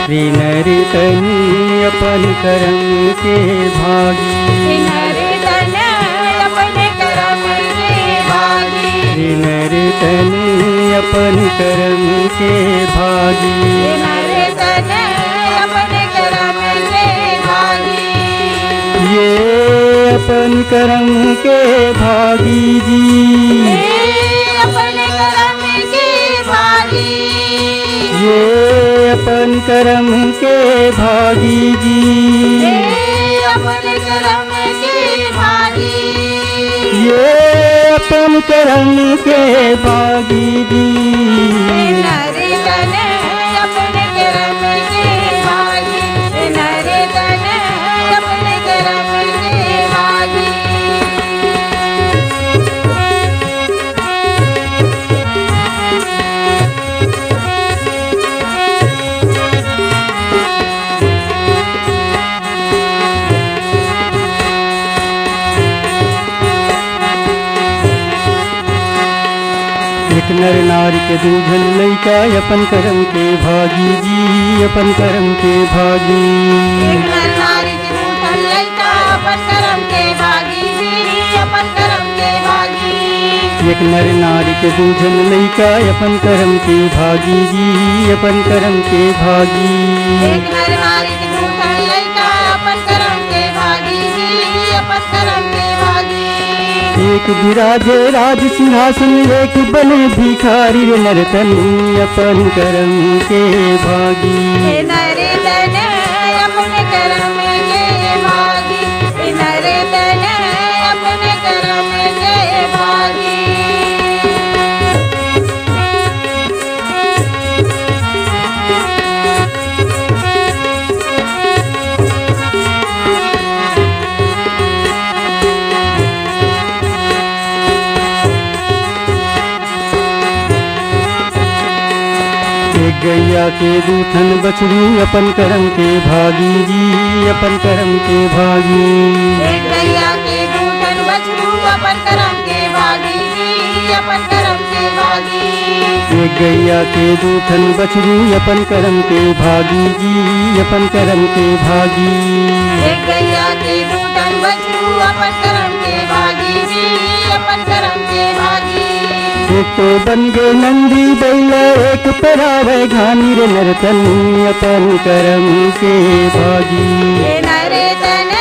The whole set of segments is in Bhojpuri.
रे नर तनी अपन कर्म के भागी, नर तन अपन कर्म के भागी, रे नर तनी अपन कर्म के भागी, नर तन अपन कर्म के भागी। ये अपन कर्म के भागी जी, अपन कर्म के भागी, ये अपन कर्म के भागी जी, अपन कर्म के भागी, ये अपन कर्म के भागी जी। नर तन अपन कर्म के भागी, नर तन अपन कर्म के भागी। एक नर नारी के दूधन लैका अपन कर्म के भागी जी, अपन कर्म के भागी, एक नर नारी के दूधन लैका अपन कर्म के भागी जी, अपन कर्म के भागी। एक नर नारी के दूधन लैका अपन कर्म के भागी जी, अपन कर्म के भागी, एक नर नारी के दूधन लैका अपन कर्म के भागी जी, अपन कर्म के भागी। एक विराजे राज सिंहासन, एक बने भिखारी, रे नर तनी अपन कर्म के भागी, नर तन अपन कर्म के भागी, नर तन अपन कर्म के भागी। एक गैया के दूधन बछरू अपन कर्म के भागी जी, अपन कर्म के भागी, एक गैया के दूधन बछरू अपन कर्म के भागी जी, अपन कर्म के भागी। एक गैया के दूधन बछरू अपन कर्म के भागी जी, अपन कर्म के भागी, एक गैया के दूधन बछरू अपन कर्म के भागी जी, अपन कर्म के भागी। एक तो बन गए नंदी बैला, एक परावे घानी, रे नर तनी अपन कर्म के भागी, नर तन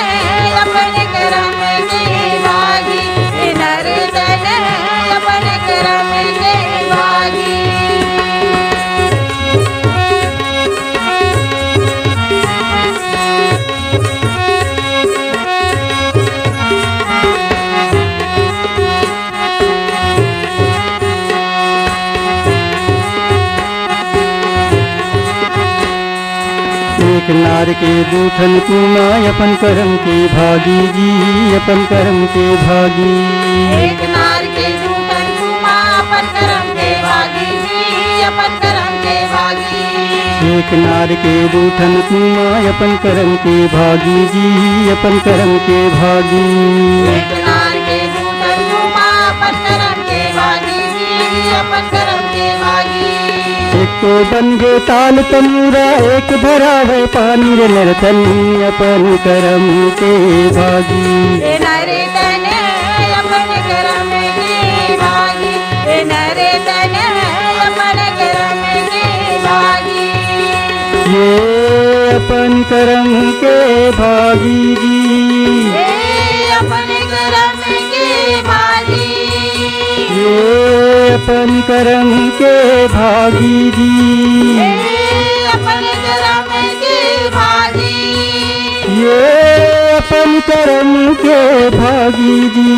अपन कर्म के भागी, नर तन अपन कर्म के भागी। एक नार के दूधन कुमा अपन कर्म के भागी जी, अपन कर्म के भागी, एक नार के दूधन कुमा अपन कर्म के भागी जी, अपन कर्म के भागी। एक नार के दूधन कुमा अपन कर्म के भागी जी, अपन कर्म के भागी, एक नार के दूधन कुमा अपन कर्म के भागी जी, अपन कर्म के भागी। एक तो बन गए ताल तनूरा, एक भरा है पानी, रे नर तनी अपन कर्म के भागी, नर तन अपन कर्म के भागी, नर तन अपन कर्म के भागी। ये अपन कर्म के भागी जी, अपन कर्म के भागी, ये अपन कर्म के भागी जी, अपन कर्म के भागी। ये अपन कर्म के भागी जी,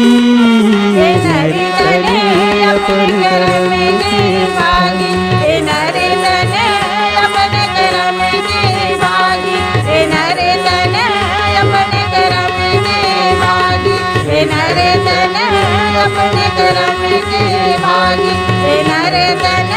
नर तन अपन कर्म के भागी, नर तन अपन कर्म के भागी, नर तन अपन कर्म के भागी, नर तन अपन कर्म के भागी, नर तन